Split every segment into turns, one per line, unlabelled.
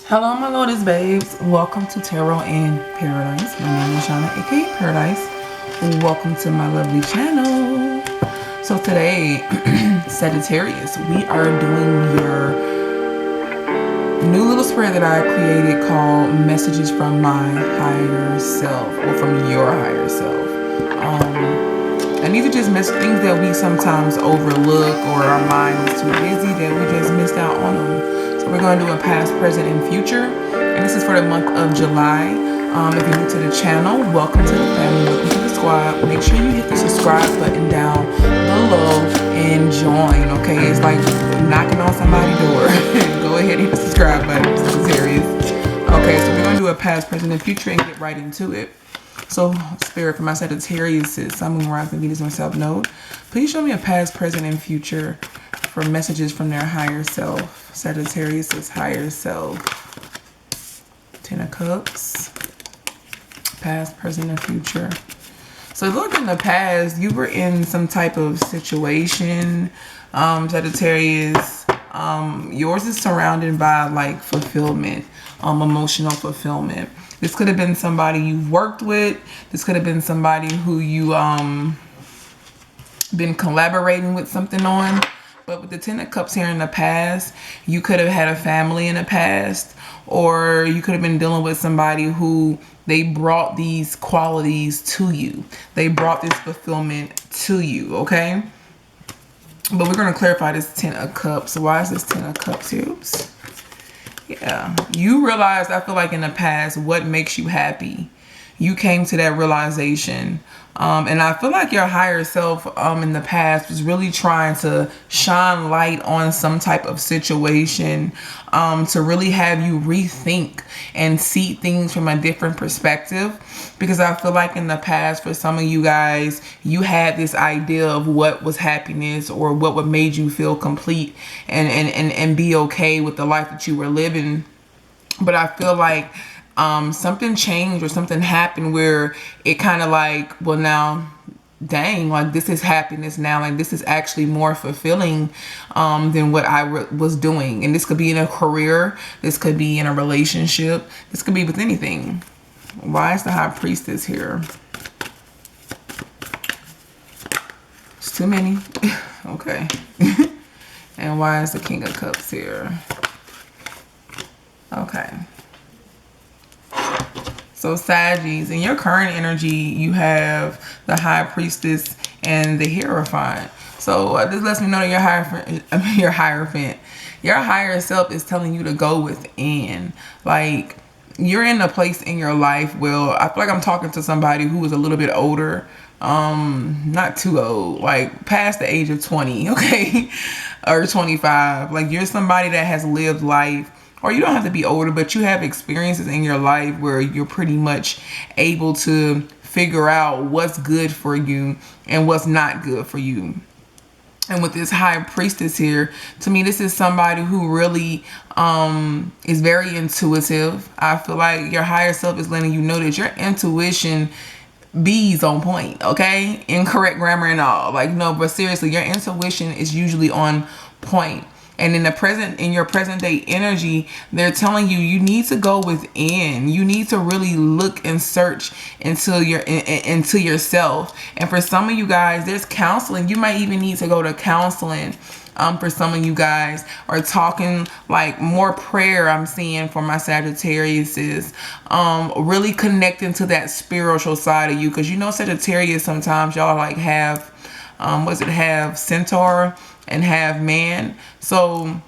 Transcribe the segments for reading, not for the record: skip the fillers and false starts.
Hello, my lotus babes. Welcome to Tarot in Paradise. My name is Shauna, aka Paradise. Welcome to my lovely channel. So today, Sagittarius, we are doing your new little spread that I created called Messages from My Higher Self, or from Your Higher Self. And these are just things that we sometimes overlook, or our mind is too busy that we just missed out on them. So we're going to do a past, present, and future. And this is for the month of July. If you're new to the channel, welcome to the family, welcome to the squad. Make sure you hit the subscribe button down below and join, okay? It's like knocking on somebody's door. Go ahead and hit the subscribe button, Sagittarius. Okay, so we're going to do a past, present, and future and get right into it. So, Spirit, for my Sagittarius, Sun, Moon, Rising, Venus, and South Node, please show me a past, present, and future for messages from their higher self. Sagittarius' higher self. Ten of Cups. Past, present, and future. So, look, in the past, you were in some type of situation, Sagittarius. Yours is surrounded by, like, fulfillment, emotional fulfillment. This could have been somebody you've worked with. This could have been somebody who you been collaborating with something on. But with the Ten of Cups here in the past, you could have had a family in the past, or you could have been dealing with somebody who they brought these qualities to you. They brought this fulfillment to you, okay? But we're going to clarify this Ten of Cups. Why is this Ten of Cups here? Oops. Yeah, you realized, I feel like in the past, what makes you happy. You came to that realization. And I feel like your higher self in the past was really trying to shine light on some type of situation to really have you rethink and see things from a different perspective. Because I feel like in the past, for some of you guys, you had this idea of what was happiness or what would made you feel complete and be okay with the life that you were living. But I feel like something changed or something happened where it kind of like, well, now, dang, like this is happiness now. Like this is actually more fulfilling than what I was doing. And this could be in a career. This could be in a relationship. This could be with anything. Why is the High Priestess here? It's too many. Okay. And why is the King of Cups here? Okay. So Saggies, in your current energy, you have the High Priestess and the Hierophant. So this lets me know that your higher self is telling you to go within. Like, you're in a place in your life where I feel like I'm talking to somebody who is a little bit older, not too old, like past the age of 20, okay, or 25. Like, you're somebody that has lived life. Or you don't have to be older, but you have experiences in your life where you're pretty much able to figure out what's good for you and what's not good for you. And with this High Priestess here, to me, this is somebody who really is very intuitive. I feel like your higher self is letting you know that your intuition B's on point, okay? Incorrect grammar and all. Like, no, but seriously, your intuition is usually on point. And in your present day energy, they're telling you, you need to go within. You need to really look and search into yourself. And for some of you guys, there's counseling. You might even need to go to counseling. For some of you guys, or talking like more prayer. I'm seeing for my Sagittarius is really connecting to that spiritual side of you. Because you know, Sagittarius, sometimes y'all like have have centaur and have man. So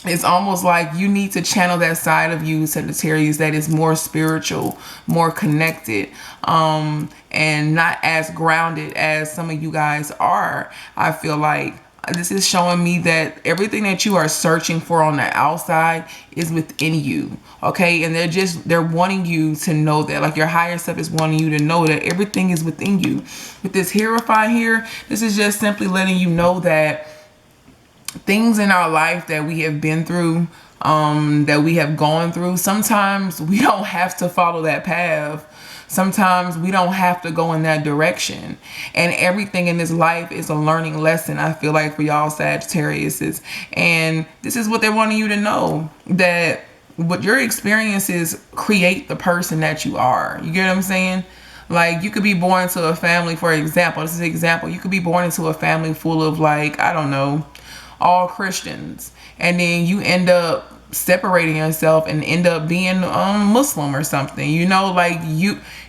it's almost like you need to channel that side of you, Sagittarius, that is more spiritual, more connected, and not as grounded as some of you guys are. I feel like this is showing me that everything that you are searching for on the outside is within you, okay? And they're wanting you to know that, like your higher self is wanting you to know that everything is within you. With this Hierophant here, this is just simply letting you know that things in our life that we have been through, that we have gone through, sometimes we don't have to follow that path. Sometimes we don't have to go in that direction. And everything in this life is a learning lesson, I feel like, for y'all Sagittariuses. And this is what they're wanting you to know, that what your experiences create the person that you are. You get what I'm saying? Like, you could be born into a family, for example, this is an example. You could be born into a family full of, like, I don't know, all Christians. And then you end up separating yourself and end up being Muslim or something. You know, like,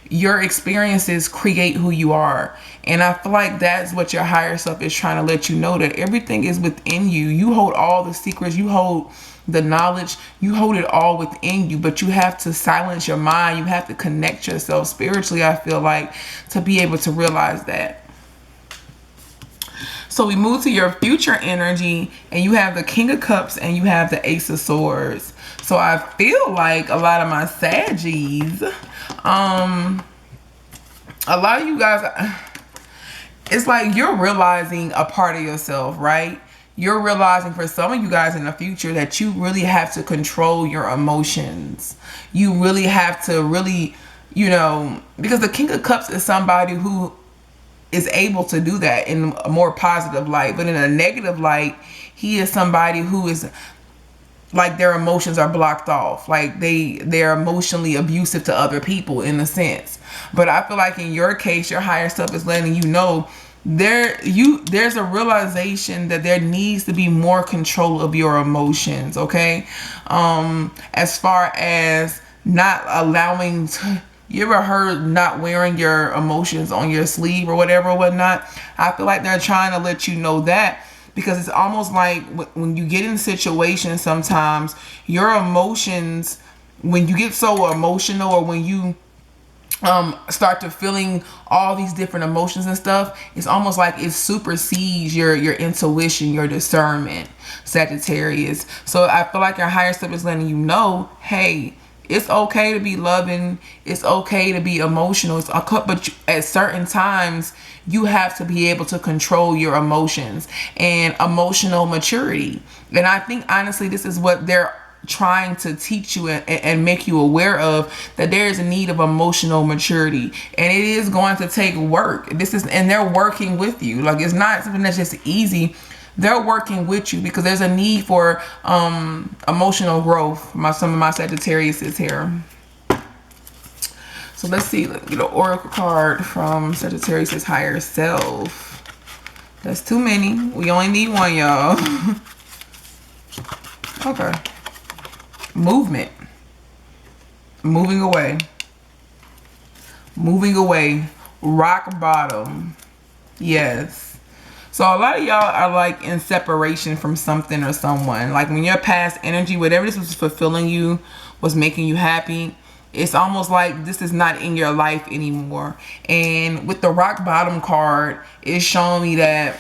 your experiences create who you are. And I feel like that's what your higher self is trying to let you know, that everything is within you. You hold all the secrets. You hold the knowledge. You hold it all within you, but you have to silence your mind. You have to connect yourself spiritually, I feel like, to be able to realize that. So we move to your future energy, and you have the King of Cups and you have the Ace of Swords. So I feel like a lot of my Saggies, a lot of you guys, it's like you're realizing a part of yourself, right? You're realizing, for some of you guys in the future, that you really have to control your emotions. You really have to really, you know, because the King of Cups is somebody who is able to do that in a more positive light. But in a negative light, he is somebody who is like, their emotions are blocked off. Like, they're emotionally abusive to other people, in a sense. But I feel like in your case, your higher self is letting you know there's a realization that there needs to be more control of your emotions, okay? As far as not allowing you ever heard not wearing your emotions on your sleeve or whatever or whatnot? I feel like they're trying to let you know that, because it's almost like when you get in situations, sometimes your emotions, when you get so emotional, or when you start to feeling all these different emotions and stuff, it's almost like it supersedes your intuition, your discernment, Sagittarius. So I feel like your higher self is letting you know, hey, it's okay to be loving, it's okay to be emotional, but at certain times you have to be able to control your emotions and emotional maturity. And I think, honestly, this is what they're trying to teach you and make you aware of, that there is a need of emotional maturity, and it is going to take work. And they're working with you. Like, it's not something that's just easy. They're working with you because there's a need for emotional growth. Some of my Sagittarius is here. So let's see, get an oracle card from Sagittarius' higher self. That's too many. We only need one, y'all. Okay. Movement. Moving away. Moving away. Rock bottom. Yes. So a lot of y'all are like in separation from something or someone. Like, when your past energy, whatever this was fulfilling you, was making you happy, it's almost like this is not in your life anymore. And with the rock bottom card, it's showing me that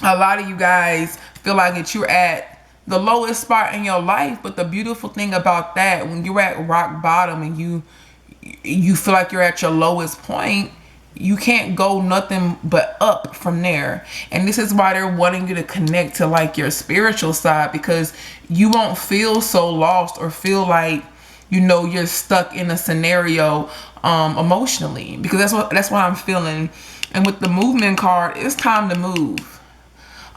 a lot of you guys feel like that you're at the lowest spot in your life. But the beautiful thing about that, when you're at rock bottom and you feel like you're at your lowest point, you can't go nothing but up from there. And this is why they're wanting you to connect to like your spiritual side, because you won't feel so lost or feel like, you know, you're stuck in a scenario emotionally, because that's what I'm feeling. And with the movement card, it's time to move.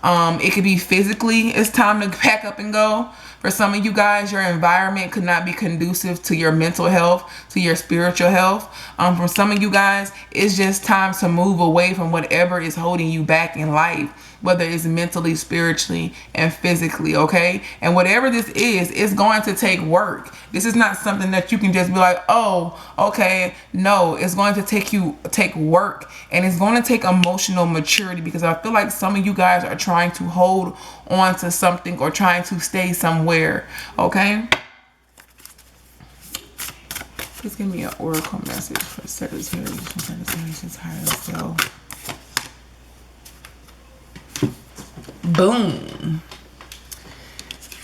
It could be physically, it's time to pack up and go. For some of you guys, your environment could not be conducive to your mental health, to your spiritual health. For some of you guys, it's just time to move away from whatever is holding you back in life, whether it's mentally, spiritually, and physically, okay? And whatever this is, it's going to take work. This is not something that you can just be like, oh, okay. No, it's going to take work, and it's going to take emotional maturity, because I feel like some of you guys are trying to hold on to something or trying to stay somewhere, okay? Please give me an oracle message for Sagittarius higher self. Boom.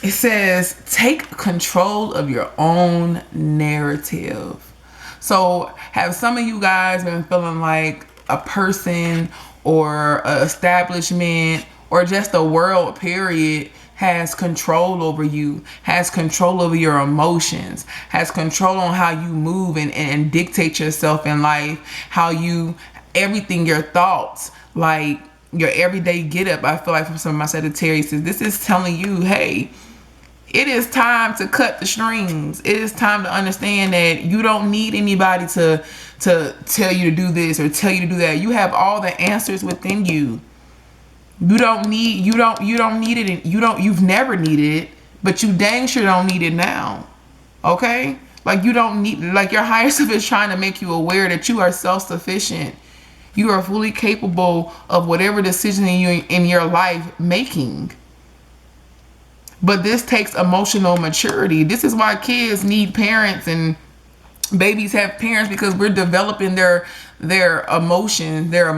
It says, take control of your own narrative. So have some of you guys been feeling like a person or an establishment or just the world period has control over you, has control over your emotions, has control on how you move and dictate yourself in life, how you, everything, your thoughts, like your everyday get up. I feel like from some of my Sagittarius, this is telling you, hey, It is time to cut the strings. It is time to understand that you don't need anybody to tell you to do this or tell you to do that. You have all the answers within you. You don't need it. You've never needed it, but you dang sure don't need it now. Okay? Like you don't need, like your higher self is trying to make you aware that you are self-sufficient. You are fully capable of whatever decision in your life making. But this takes emotional maturity. This is why kids need parents and babies have parents, because we're developing their emotions, their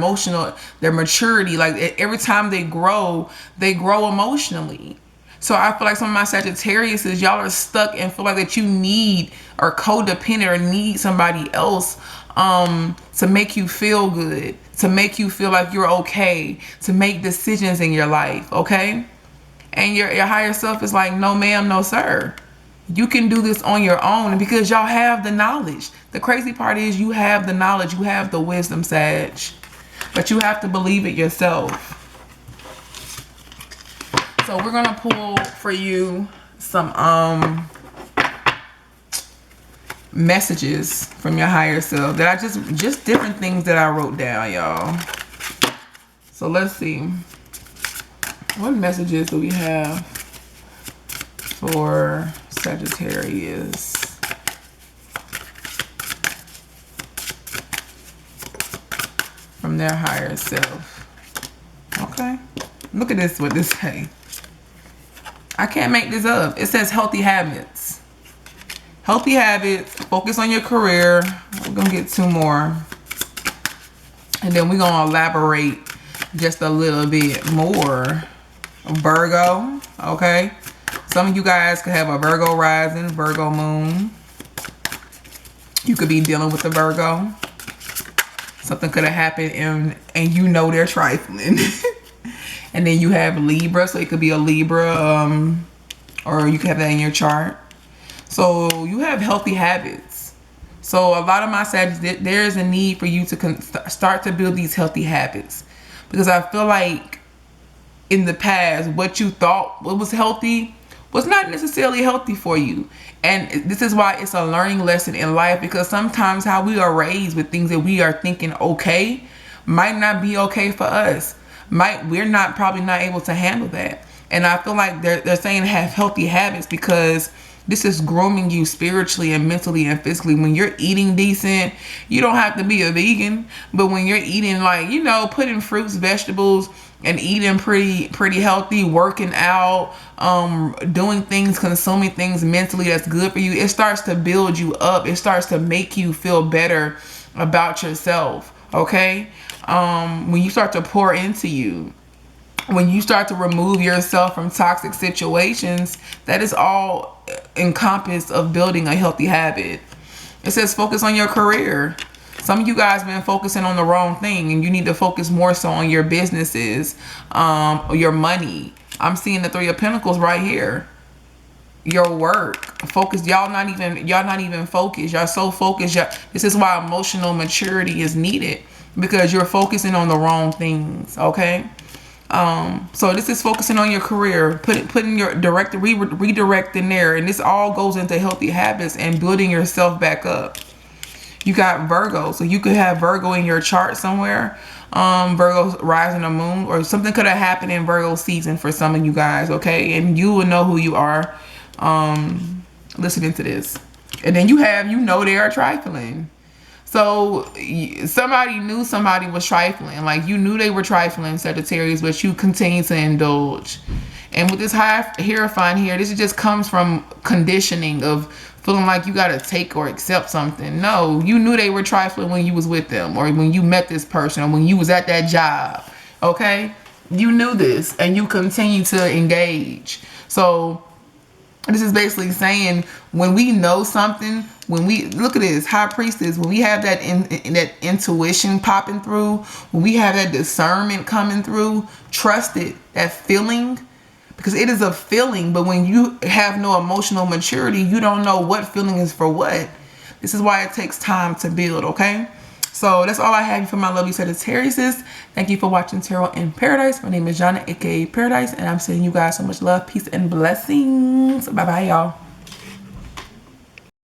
maturity. Like every time they grow emotionally. So I feel like some of my Sagittarius is y'all are stuck and feel like that you need or codependent or need somebody else to make you feel good, to make you feel like you're okay, to make decisions in your life, okay? And your higher self is like, no ma'am, no sir. You can do this on your own, because y'all have the knowledge. The crazy part is you have the knowledge, you have the wisdom, Sag. But you have to believe it yourself. So we're gonna pull for you some messages from your higher self that I just different things that I wrote down, y'all. So let's see. What messages do we have for Sagittarius? From their higher self. Okay. Look at this, what this say. I can't make this up. It says healthy habits. Healthy habits. Focus on your career. We're going to get two more. And then we're going to elaborate just a little bit more. Virgo. Okay. Some of you guys could have a Virgo rising, Virgo moon. You could be dealing with a Virgo. Something could have happened and you know they're trifling. And then you have Libra, so it could be a Libra, or you could have that in your chart. So you have healthy habits. So a lot of my Sagittarius, there is a need for you to start to build these healthy habits. Because I feel like in the past, what you thought was healthy was not necessarily healthy for you. And this is why it's a learning lesson in life, because sometimes how we are raised with things that we are thinking okay might not be okay for us. We're probably not able to handle that. And I feel like they're saying have healthy habits, because this is grooming you spiritually and mentally and physically. When you're eating decent, you don't have to be a vegan, but when you're eating, like, you know, putting fruits, vegetables, and eating pretty healthy, working out, doing things, consuming things mentally that's good for you, it starts to build you up. It starts to make you feel better about yourself. Okay? When you start to pour into you, when you start to remove yourself from toxic situations, that is all encompassed of building a healthy habit. It says focus on your career. Some of you guys been focusing on the wrong thing, and you need to focus more so on your businesses, or your money. I'm seeing the Three of Pentacles right here. Your work, focus. Y'all not even focused. Y'all so focused. This is why emotional maturity is needed, because you're focusing on the wrong things. Okay. So this is focusing on your career, putting your redirect in there, and this all goes into healthy habits and building yourself back up. You got Virgo, so you could have Virgo in your chart somewhere. Virgo rising or moon, or something could have happened in Virgo season for some of you guys. Okay, and you will know who you are listening to this. And then you know they are trifling. So somebody knew somebody was trifling. Like, you knew they were trifling, Sagittarius, but you continue to indulge. And with this high hierophant here, this just comes from conditioning of feeling like you got to take or accept something. No, you knew they were trifling when you was with them, or when you met this person, or when you was at that job. Okay? You knew this, and you continue to engage. So this is basically saying, when we know something, when we look at this High Priestess, when we have that that intuition popping through, when we have that discernment coming through, trust it, that feeling, because it is a feeling. But when you have no emotional maturity, you don't know what feeling is for what. This is why it takes time to build. Okay, So that's all I have for my lovely Sagittariuses. Thank you for watching Tarot in Paradise. My name is Jana, aka Paradise, and I'm sending you guys so much love, peace, and blessings. Bye bye, y'all.